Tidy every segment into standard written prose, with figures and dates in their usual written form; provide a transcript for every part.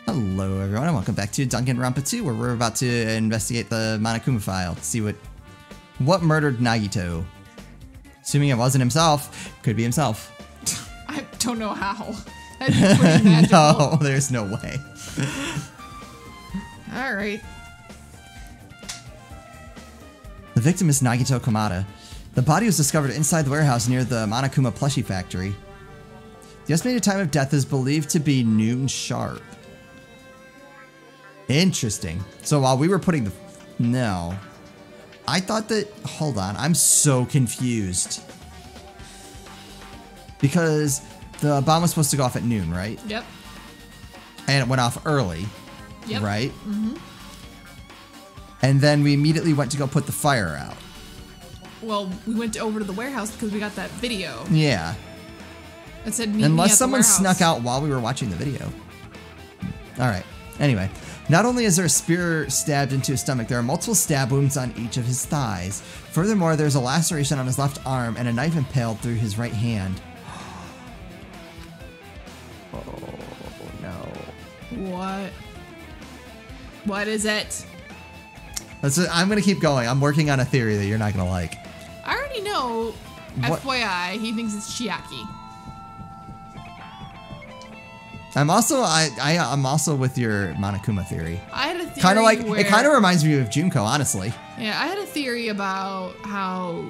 Hello everyone and welcome back to Danganronpa 2 where we're about to investigate the Monokuma file to see what murdered Nagito. Assuming it wasn't himself, could be himself. I don't know how. That'd be pretty magical. No, there's no way. Alright. The victim is Nagito Kamada. The body was discovered inside the warehouse near the Monokuma plushie factory. The estimated time of death is believed to be noon sharp. Interesting. So while we were putting the... No. I thought that... Hold on. I'm so confused. Because the bomb was supposed to go off at noon, right? Yep. And it went off early. Yep. Right? Mm-hmm. And then we immediately went to go put the fire out. Well, we went over to the warehouse because we got that video. Yeah. It said meet me Unless at the someone warehouse. snuck out while we were watching the video. Alright. Anyway. Not only is there a spear stabbed into his stomach, there are multiple stab wounds on each of his thighs. Furthermore, there's a laceration on his left arm and a knife impaled through his right hand. Oh, no. What? What is it? I'm going to keep going. I'm working on a theory that you're not going to like. I already know, What? FYI, he thinks it's Chiaki. I'm also with your Monokuma theory. I had a theory Kind of like where, it kind of reminds me of Junko, honestly. Yeah, I had a theory about how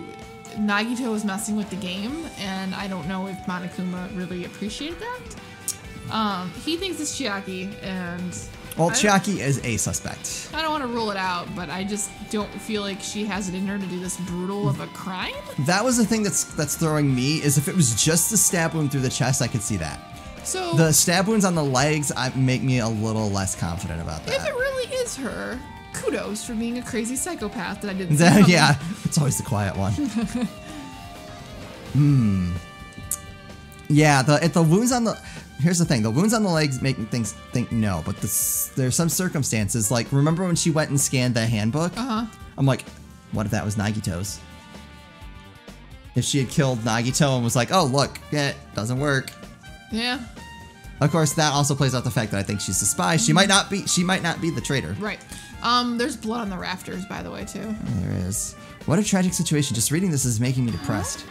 Nagito was messing with the game, and I don't know if Monokuma really appreciated that. He thinks it's Chiaki, and Well, Chiaki is a suspect. I don't want to rule it out, but I just don't feel like she has it in her to do this brutal of a crime. That was the thing that's throwing me, is if it was just the stab wound through the chest, I could see that. So The stab wounds on the legs make me a little less confident about that. if it really is her, kudos for being a crazy psychopath that I didn't see coming. Yeah, it's always the quiet one. Yeah, the wounds on the... Here's the thing, the wounds on the legs make me think no, but there's some circumstances, like, remember when she went and scanned the handbook? Uh-huh. I'm like, what if that was Nagito's? If she had killed Nagito and was like, oh, look, it doesn't work. Yeah. Of course, that also plays out the fact that I think she's a spy. She might not be the traitor. Right. There's blood on the rafters, by the way, too. There is. What a tragic situation. Just reading this is making me depressed.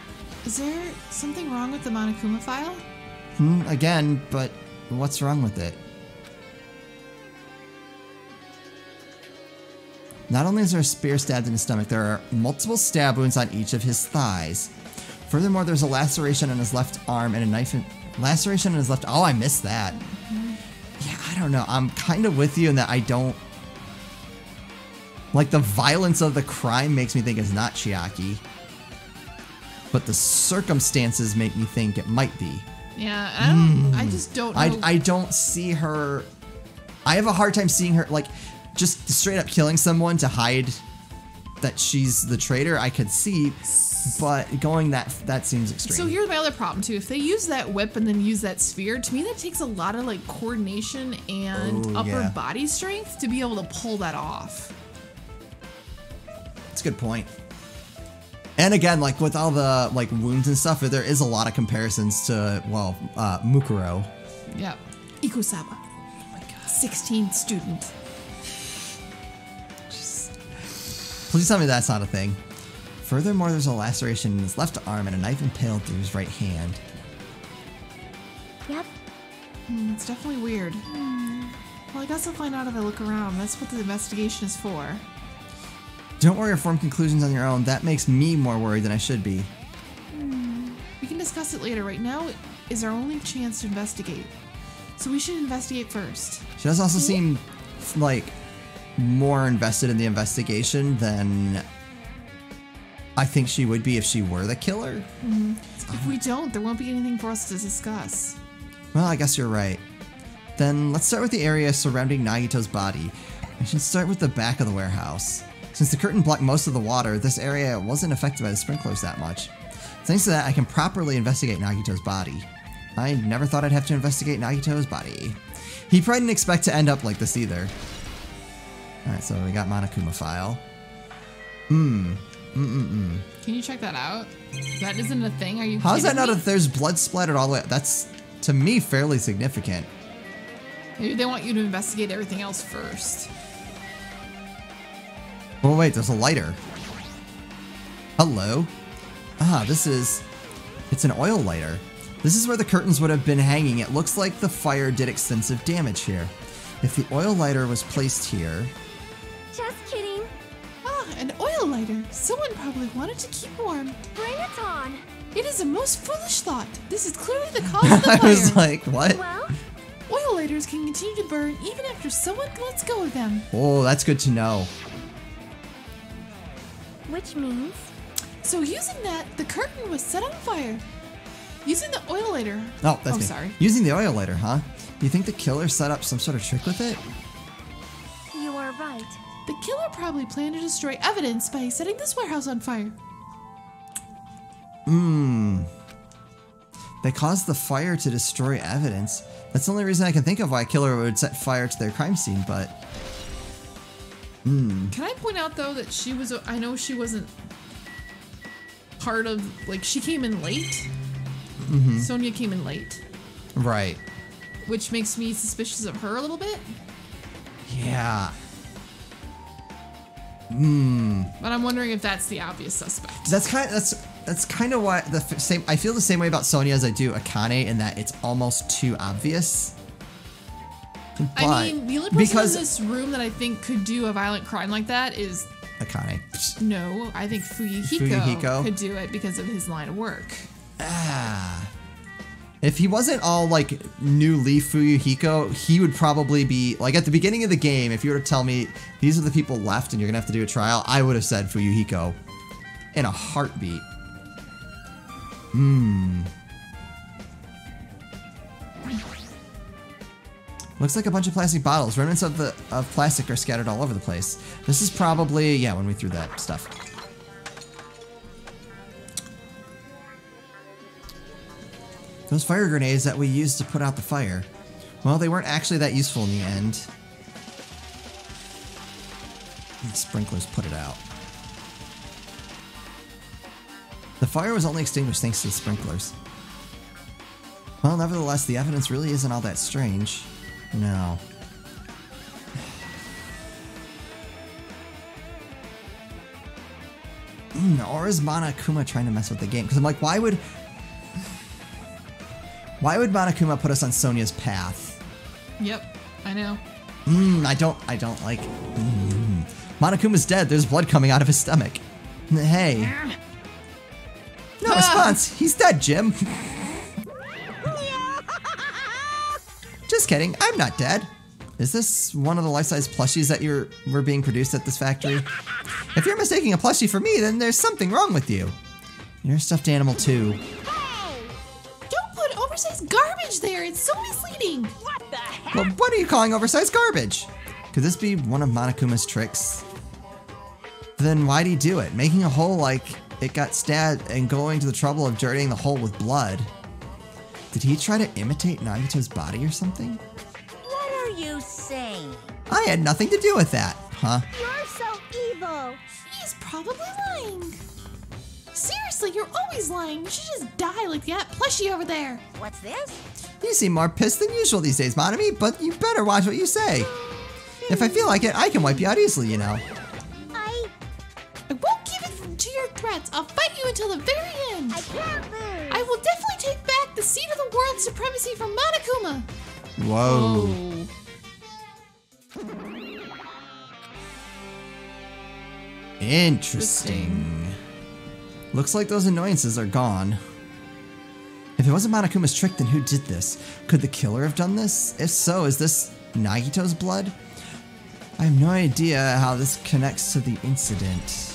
Is there something wrong with the Monokuma file? Again, but what's wrong with it? Not only is there a spear stabbed in his stomach, there are multiple stab wounds on each of his thighs. Furthermore, there's a laceration on his left arm and a knife laceration on his left... Oh, I missed that. Yeah, I don't know. I'm kind of with you in that I don't... Like, the violence of the crime makes me think it's not Chiaki. But the circumstances make me think it might be. Yeah, I just don't know. I don't see her... I have a hard time seeing her, like, just straight up killing someone to hide that she's the traitor. I could see, but going that seems extreme. So here's my other problem, too. If they use that whip and then use that sphere, to me that takes a lot of, like, coordination and upper body strength to be able to pull that off. That's a good point. And again, like, with all the, like, wounds and stuff, there is a lot of comparisons to, well, Mukuro. Yeah. Ikusaba. Oh my god. 16th student. Please tell me that's not a thing. Furthermore, there's a laceration in his left arm and a knife impaled through his right hand. Yep. It's definitely weird. Well, I guess I'll find out if I look around. That's what the investigation is for. Don't worry or form conclusions on your own. That makes me more worried than I should be. We can discuss it later. Right now is our only chance to investigate. So we should investigate first. She does also seem, like, more invested in the investigation than I think she would be if she were the killer. If we don't, there won't be anything for us to discuss. Well, I guess you're right. Then let's start with the area surrounding Nagito's body. I should start with the back of the warehouse. Since the curtain blocked most of the water, this area wasn't affected by the sprinklers that much. Thanks to that, I can properly investigate Nagito's body. I never thought I'd have to investigate Nagito's body. He probably didn't expect to end up like this either. Alright, so we got Monokuma file. Can you check that out? That isn't a thing? Are you How is that kidding not me? there's blood splattered all the way? That's, to me, fairly significant. Maybe they want you to investigate everything else first. Oh wait, there's a lighter. Hello. Ah, it's an oil lighter. This is where the curtains would have been hanging. It looks like the fire did extensive damage here. If the oil lighter was placed here... Just kidding. Ah, an oil lighter. Someone probably wanted to keep warm. Bring it on. It is a most foolish thought. This is clearly the cause of the fire. I was like, what? Well, Oil lighters can continue to burn even after someone lets go of them. Oh, that's good to know. which means... So using that, the curtain was set on fire. Using the oil lighter. Oh, that's me. Sorry. Using the oil lighter, huh? Do you think the killer set up some sort of trick with it? You are right. The killer probably planned to destroy evidence by setting this warehouse on fire. They caused the fire to destroy evidence. That's the only reason I can think of why a killer would set fire to their crime scene, but... Can I point out, though, that I know she wasn't part of, she came in late. Sonia came in late. Right. Which makes me suspicious of her a little bit. Yeah. But I'm wondering if that's the obvious suspect. That's kind of why I feel the same way about Sonia as I do Akane, in that it's almost too obvious. But I mean, the only person in this room that I think could do a violent crime like that is... Akane. No, I think Fuyuhiko could do it because of his line of work. If he wasn't all new Leaf Fuyuhiko, he would probably be at the beginning of the game. If you were to tell me these are the people left and you're gonna have to do a trial, I would have said Fuyuhiko in a heartbeat. Looks like a bunch of plastic bottles. Remnants of plastic are scattered all over the place. This is probably when we threw that stuff. Those fire grenades that we used to put out the fire. Well, they weren't actually that useful in the end. The sprinklers put it out. The fire was only extinguished thanks to the sprinklers. Well, nevertheless, the evidence really isn't all that strange. No. Or is Monokuma trying to mess with the game? Because I'm like, why would Monokuma put us on Sonia's path? Yep, I know. I don't like... Monokuma's dead. There's blood coming out of his stomach. Hey. No response. He's dead, Jim. Just kidding. I'm not dead. Is this one of the life-size plushies that were being produced at this factory? If you're mistaking a plushie for me, then there's something wrong with you. You're a stuffed animal, too. Hey! Don't put oversized garbage there. It's so misleading. What the heck? Well, what are you calling oversized garbage? Could this be one of Monokuma's tricks? Then why'd he do it? Making a hole like it got stabbed and going to the trouble of dirtying the hole with blood. Did he try to imitate Nagito's body or something? What are you saying? I had nothing to do with that, huh? You're so evil. He's probably lying. Seriously, you're always lying. You should just die like that plushie over there. What's this? You seem more pissed than usual these days, Monami, but you better watch what you say. If I feel like it, I can wipe you out easily, you know. I won't give in to your threats. I'll fight you until the very end. I can't lose. I will definitely take back the seat of the world supremacy from Monokuma. Whoa. Interesting. Looks like those annoyances are gone. If it wasn't Monokuma's trick, then who did this? Could the killer have done this? If so, is this Nagito's blood? I have no idea how this connects to the incident.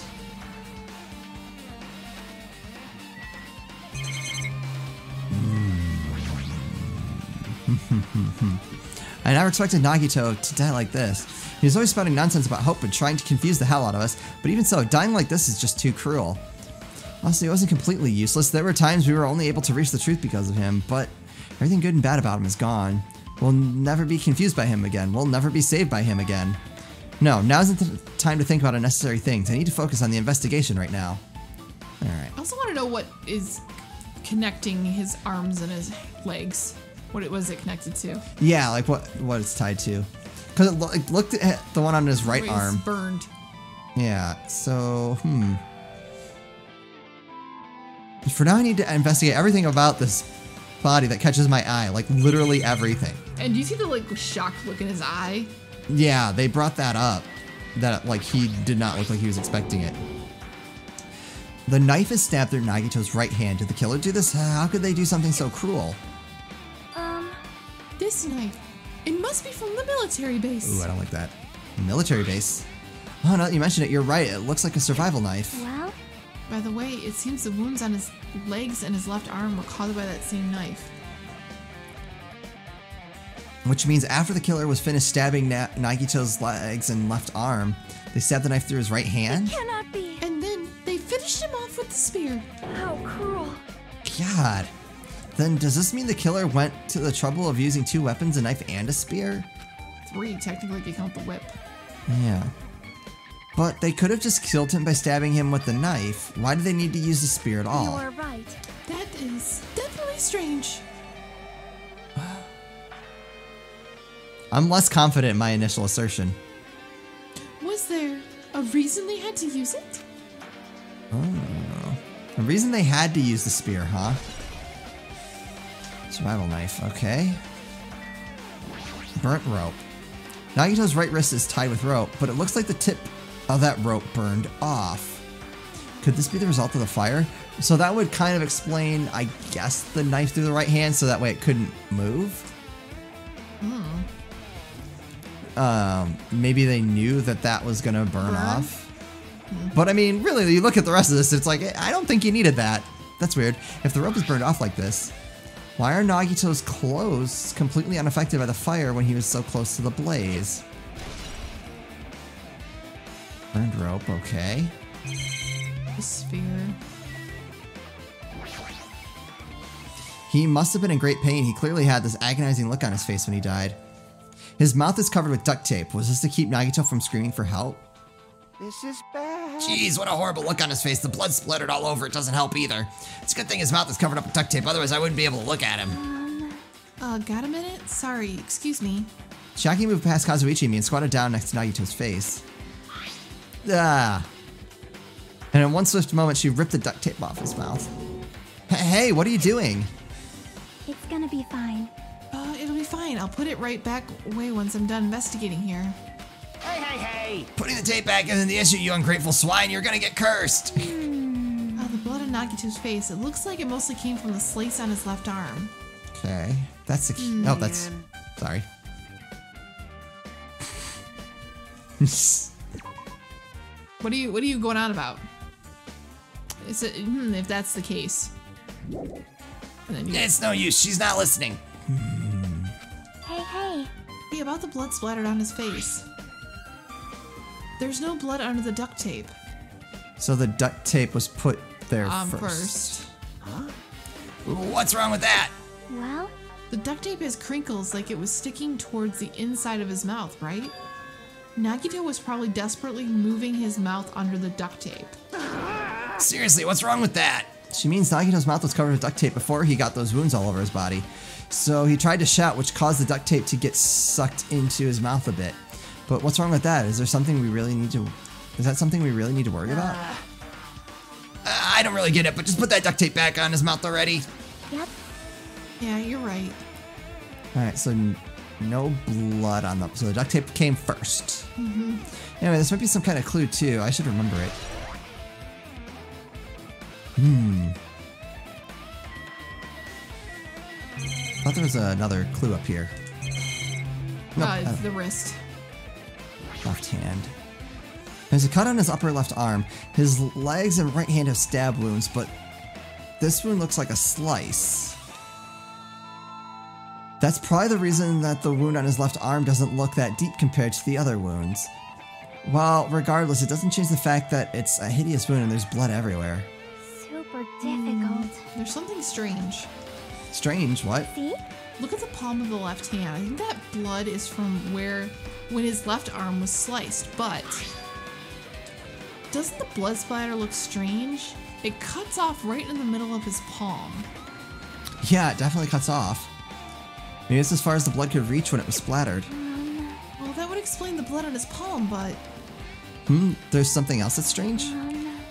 I never expected Nagito to die like this. He was always spouting nonsense about hope and trying to confuse the hell out of us, but even so, dying like this is just too cruel. Honestly, it wasn't completely useless. There were times we were only able to reach the truth because of him, but everything good and bad about him is gone. We'll never be confused by him again. We'll never be saved by him again. No, now isn't the time to think about unnecessary things. I need to focus on the investigation right now. Alright. I also want to know what is connecting his arms and his legs. What it was it connected to? Yeah, like what it's tied to. Because it looked at the one on his right He's arm. burned. Yeah, so, For now, I need to investigate everything about this body that catches my eye. Like, literally everything. And do you see the, like, shocked look in his eye? Yeah, they brought that up. That, like, he did not look like he was expecting it. The knife is stabbed through Nagito's right hand. Did the killer do this? How could they do something so cruel? This knife. It must be from the military base. Ooh, I don't like that. Military base? Oh, now that you mention it, you're right. It looks like a survival knife. Well, By the way, it seems the wounds on his legs and his left arm were caused by that same knife. Which means after the killer was finished stabbing Nagito's legs and left arm, they stabbed the knife through his right hand? cannot be. And then they finished him off with the spear. How cruel. God. Then does this mean the killer went to the trouble of using 2 weapons, a knife and a spear? 3, technically, if you count the whip. Yeah. But they could have just killed him by stabbing him with the knife. Why do they need to use the spear at all? You are right. That is definitely strange. I'm less confident in my initial assertion. Was there a reason they had to use it? Oh. The reason they had to use the spear, huh? Survival knife, okay. Burnt rope. Nagito's right wrist is tied with rope, but it looks like the tip of that rope burned off. Could this be the result of the fire? So that would kind of explain, I guess, the knife through the right hand, so that way it couldn't move. Maybe they knew that that was gonna burn off. But I mean, really, you look at the rest of this, it's like, I don't think you needed that. That's weird. If the rope is burned off like this, why are Nagito's clothes completely unaffected by the fire when he was so close to the blaze? Burned rope, okay. The spear. He must have been in great pain. He clearly had this agonizing look on his face when he died. His mouth is covered with duct tape. Was this to keep Nagito from screaming for help? This is bad. Jeez, what a horrible look on his face. The blood splattered all over. It doesn't help either. It's a good thing his mouth is covered up with duct tape. Otherwise, I wouldn't be able to look at him. Got a minute? Sorry, excuse me. Shaki moved past Kazuichi and me and squatted down next to Nagito's face. Ah. And in one swift moment, she ripped the duct tape off his mouth. Hey, what are you doing? It's gonna be fine. It'll be fine. I'll put it right back away once I'm done investigating here. Hey, hey, hey. Putting the tape back isn't the issue, you ungrateful swine. You're gonna get cursed. The blood on Nagito's face. It looks like it mostly came from the slice on his left arm. Okay. That's the key. Oh, that's... Sorry. What are you going on about? Is it, if that's the case. And then you It's no use. She's not listening. Hey. Hey, about the blood splattered on his face. There's no blood under the duct tape. So the duct tape was put there First. What's wrong with that? Well, The duct tape has crinkles like it was sticking towards the inside of his mouth, right? Nagito was probably desperately moving his mouth under the duct tape. Seriously, what's wrong with that? She means Nagito's mouth was covered with duct tape before he got those wounds all over his body. So he tried to shout, which caused the duct tape to get sucked into his mouth a bit. But what's wrong with that? Is there something we really need to... Is that something we really need to worry about? I don't really get it, but just put that duct tape back on his mouth already. yep. Yeah, you're right. Alright, so no blood on the... So the duct tape came first. Anyway, this might be some kind of clue, too. I should remember it. I thought there was another clue up here. Nope, It's the wrist. left hand. There's a cut on his upper left arm. His legs and right hand have stab wounds, but this wound looks like a slice. That's probably the reason that the wound on his left arm doesn't look that deep compared to the other wounds. Well, regardless, it doesn't change the fact that it's a hideous wound and there's blood everywhere. Super difficult. There's something strange. Strange, what? See? Look at the palm of the left hand. I think that blood is from when his left arm was sliced, but doesn't the blood splatter look strange? It cuts off right in the middle of his palm. Yeah, it definitely cuts off. Maybe it's as far as the blood could reach when it was splattered. Well, that would explain the blood on his palm, but There's something else that's strange?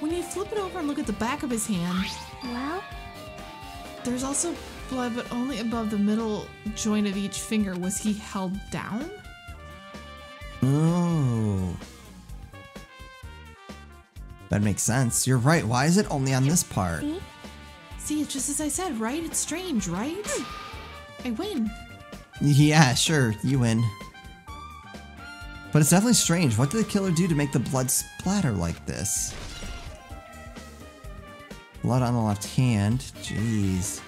when you flip it over and look at the back of his hand, Well, there's also blood, but only above the middle joint of each finger. Was he held down? Oh. That makes sense. You're right. Why is it only on this part? see? See, it's just as I said, right? It's strange, right? I win. Yeah, sure. You win. But it's definitely strange. What did the killer do to make the blood splatter like this? Blood on the left hand. Jeez.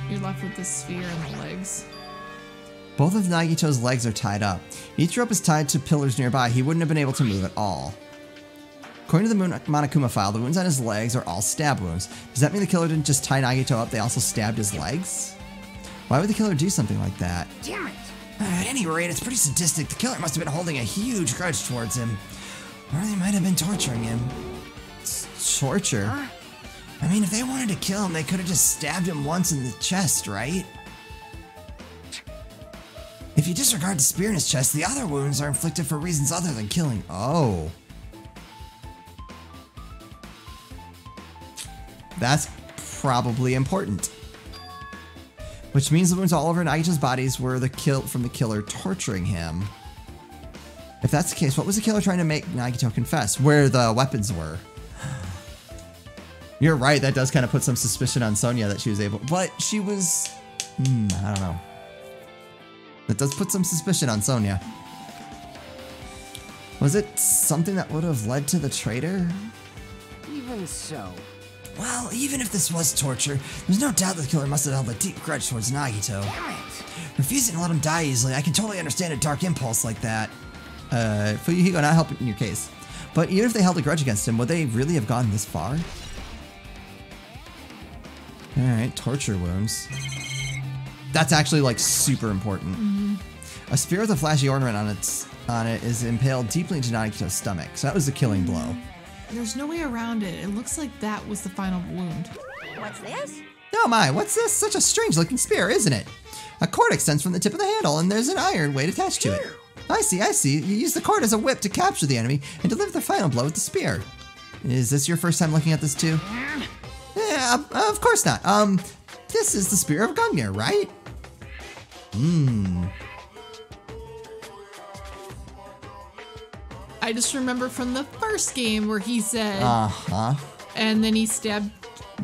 You're left with this sphere in the legs. Both of Nagito's legs are tied up. Each rope is tied to pillars nearby. He wouldn't have been able to move at all. According to the Monokuma file, the wounds on his legs are all stab wounds. Does that mean the killer didn't just tie Nagito up, they also stabbed his legs? Why would the killer do something like that? Damn it! At any rate, it's pretty sadistic. The killer must have been holding a huge grudge towards him. Or they might have been torturing him. Torture? I mean, if they wanted to kill him, they could have just stabbed him once in the chest, right? If you disregard the spear in his chest, the other wounds are inflicted for reasons other than killing. Oh. That's probably important. Which means the wounds all over Nagito's bodies were from the killer torturing him. If that's the case, what was the killer trying to make Nagito confess? Where the weapons were? You're right, that does kind of put some suspicion on Sonia that she was able... But she was... I don't know. That does put some suspicion on Sonia. Was it something that would have led to the traitor? Even so. Well, even if this was torture, there's no doubt the killer must have held a deep grudge towards Nagito. Damn it! Refusing to let him die easily, I can totally understand a dark impulse like that. Fuyuhiko not helping in your case. But even if they held a grudge against him, would they really have gone this far? Alright, torture wounds. That's actually, like, super important. A spear with a flashy ornament on it is impaled deeply into Nagito's stomach, so that was the killing blow. There's no way around it. It looks like that was the final wound. What's this? Oh my, what's this? Such a strange looking spear, isn't it? A cord extends from the tip of the handle, and there's an iron weight attached to it. I see. You use the cord as a whip to capture the enemy and deliver the final blow with the spear. Is this your first time looking at this too? Yeah, of course not. This is the Spear of Gungnir, right? I just remember from the first game where he said, Uh-huh. and then he stabbed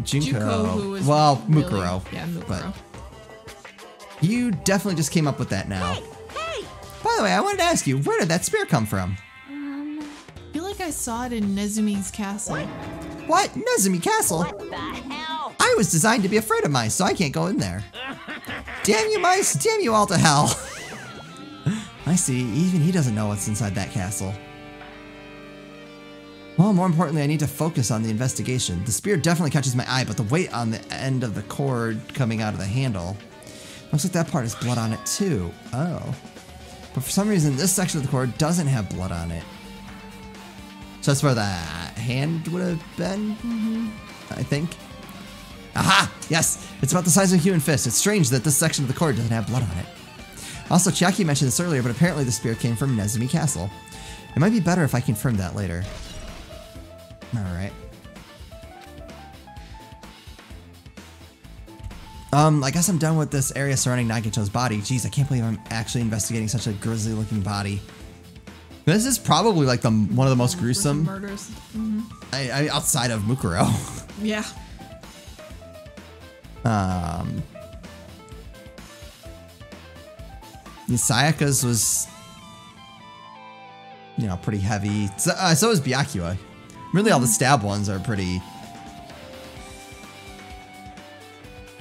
Juko, who was Mukuro. Yeah, Mukuro. But you definitely just came up with that now. Hey! By the way, I wanted to ask you, where did that spear come from? I feel like I saw it in Nezumi's castle. What? Nezumi Castle? What the hell? I was designed to be afraid of mice, so I can't go in there. Damn you mice, damn you all to hell. I see, even he doesn't know what's inside that castle. Well, more importantly, I need to focus on the investigation. The spear definitely catches my eye, but the weight on the end of the cord coming out of the handle. Looks like that part has blood on it too. Oh. But for some reason, this section of the cord doesn't have blood on it. So that's where the hand would have been, I think. Aha! Yes! It's about the size of a human fist. It's strange that this section of the cord doesn't have blood on it. Also, Chiaki mentioned this earlier, but apparently the spear came from Nezumi Castle. It might be better if I confirm that later. Alright. I guess I'm done with this area surrounding Nagito's body. Jeez, I can't believe I'm actually investigating such a grisly looking body. This is probably like one of the most gruesome Murders. outside of Mukuro. Yeah. Sayaka's was, pretty heavy. So is Byakuya. Really, all the stab ones are pretty.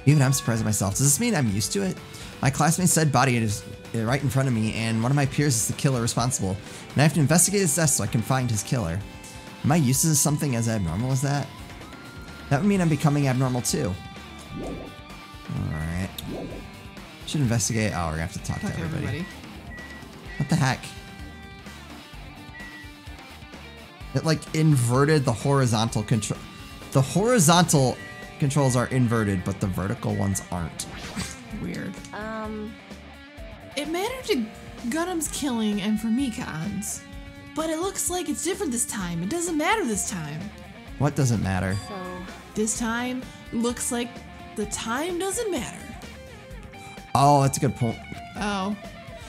Even I'm surprised at myself. Does this mean I'm used to it? My classmate said body is right in front of me, and one of my peers is the killer responsible. And I have to investigate his death so I can find his killer. Am I used to something as abnormal as that? That would mean I'm becoming abnormal too. Alright. Should investigate. Oh, we're gonna have to talk to everybody. What the heck? It like inverted the horizontal control. The horizontal controls are inverted, but the vertical ones aren't. Weird. It mattered to Gundam's killing and for Mikan's. But it looks like it's different this time. It doesn't matter this time. What doesn't matter? So, This time, looks like the time doesn't matter. Oh, that's a good point. Oh.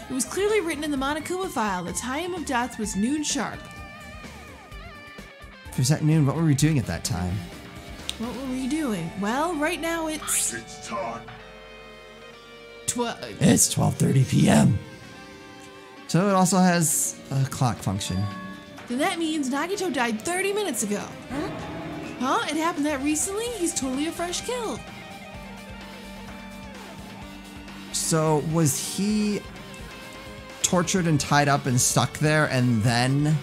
It was clearly written in the Monokuma file. The time of death was noon sharp. If it was at noon, what were we doing at that time? What were we doing? Well, right now it's... It's time. It's 12:30 p.m. So it also has a clock function. Then that means Nagito died 30 minutes ago. Huh? It happened that recently? He's totally a fresh kill. So was he tortured and tied up and stuck there and then...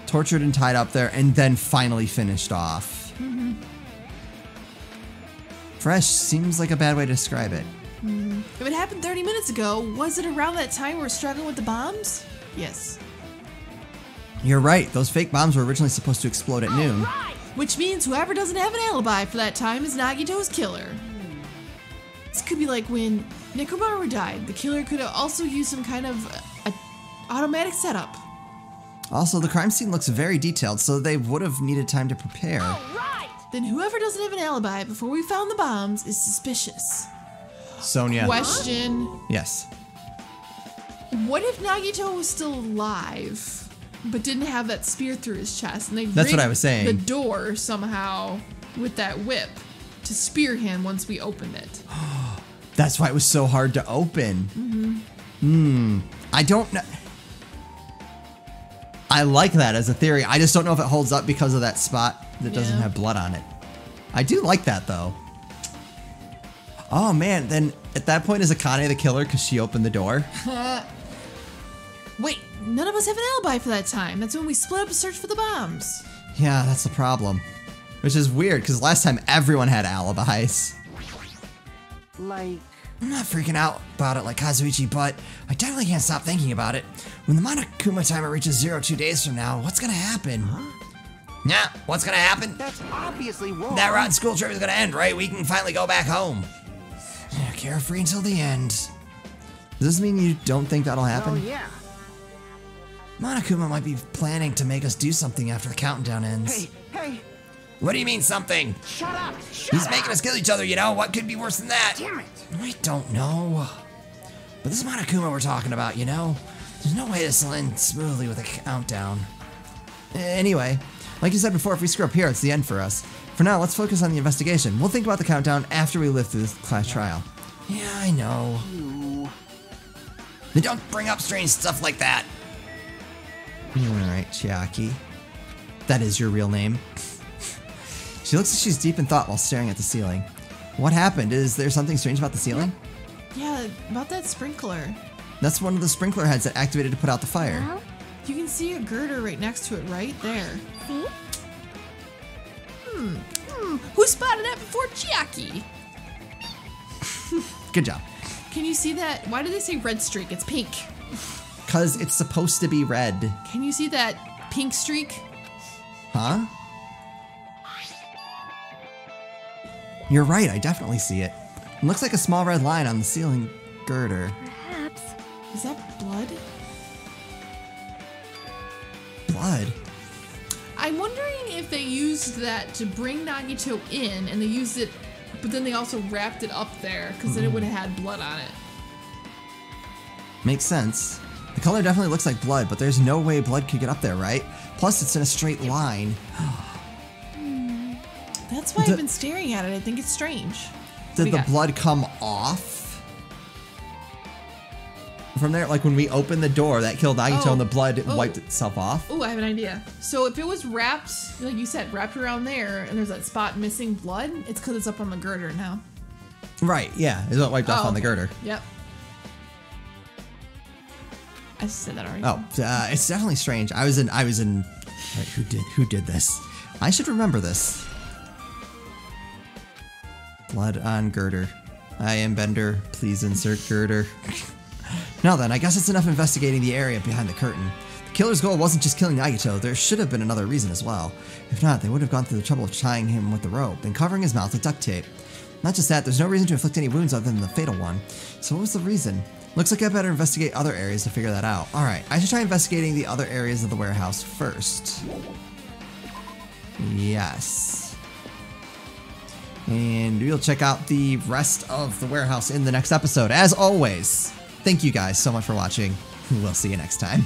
Tortured and tied up there and then finally finished off. Fresh seems like a bad way to describe it. If it happened 30 minutes ago, was it around that time we were struggling with the bombs? Yes. You're right, those fake bombs were originally supposed to explode at noon. Which means whoever doesn't have an alibi for that time is Nagito's killer. This could be like when Nekomaru died. The killer could have also used some kind of automatic setup. Also, the crime scene looks very detailed, so they would have needed time to prepare. Then whoever doesn't have an alibi before we found the bombs is suspicious. Sonia. Question. Yes. What if Nagito was still alive, but didn't have that spear through his chest, and they That's what rigged I was saying. the door somehow with that whip to spear him once we opened it? That's why it was so hard to open. I don't know. I like that as a theory. I just don't know if it holds up because of that spot that doesn't Yeah. have blood on it. I do like that though. Oh man, then at that point is Akane the killer because she opened the door? Wait, none of us have an alibi for that time. That's when we split up to search for the bombs. Yeah, that's the problem. Which is weird because last time everyone had alibis. Like, I'm not freaking out about it like Kazuichi, but I definitely can't stop thinking about it. When the Monokuma timer reaches 0 2 days from now, what's gonna happen? Yeah, what's gonna happen? that's obviously wrong. That rotten school trip is gonna end, right? We can finally go back home. Yeah, carefree until the end. Does this mean you don't think that'll Oh, happen? yeah. Monokuma might be planning to make us do something after the countdown ends. Hey, What do you mean something? shut up. He's making us kill each other, you know? What could be worse than that? Damn it. I don't know. But this is Monokuma we're talking about, you know? There's no way this will end smoothly with a countdown. Anyway, like you said before, if we screw up here, it's the end for us. For now, let's focus on the investigation. We'll think about the countdown after we live through this class trial. Yeah, I know. Then don't bring up strange stuff like that. Alright, Chiaki. That is your real name. She looks like she's deep in thought while staring at the ceiling. What happened? Is there something strange about the ceiling? Yeah, about that sprinkler. That's one of the sprinkler heads that activated to put out the fire. well, You can see a girder right next to it, right there. see? Who spotted that before Chiaki? Good job. Can you see that? Why did they say red streak? It's pink. Because it's supposed to be red. Can you see that pink streak? Huh? You're right, I definitely see it. It looks like a small red line on the ceiling girder. Perhaps. Is that blood? Blood? I'm wondering if they used that to bring Nagito in, and they used it, but then they also wrapped it up there, because then it would have had blood on it. Makes sense. The color definitely looks like blood, but there's no way blood could get up there, right? Plus, it's in a straight line. That's why I've been staring at it. I think it's strange. Did We the got- blood come off? From there, like when we opened the door, that killed Nagito Oh. and the blood Oh. wiped itself off? Oh, I have an idea. So if it was wrapped, like you said, wrapped around there, and there's that spot missing blood, it's because it's up on the girder now. Right, yeah. It's not wiped off Oh, on the okay. girder. Yep. I said that already. Oh, it's definitely strange. I was in. Wait, who did this? I should remember this. Blood on girder. I am Bender. Please insert girder. Now then, I guess it's enough investigating the area behind the curtain. The Killer's goal wasn't just killing Nagito, there should have been another reason as well. If not, they would have gone through the trouble of tying him with the rope and covering his mouth with duct tape. Not just that, there's no reason to inflict any wounds other than the fatal one. So what was the reason? Looks like I better investigate other areas to figure that out. Alright, I should try investigating the other areas of the warehouse first. Yes. And we'll check out the rest of the warehouse in the next episode. As always, thank you guys so much for watching. We'll see you next time.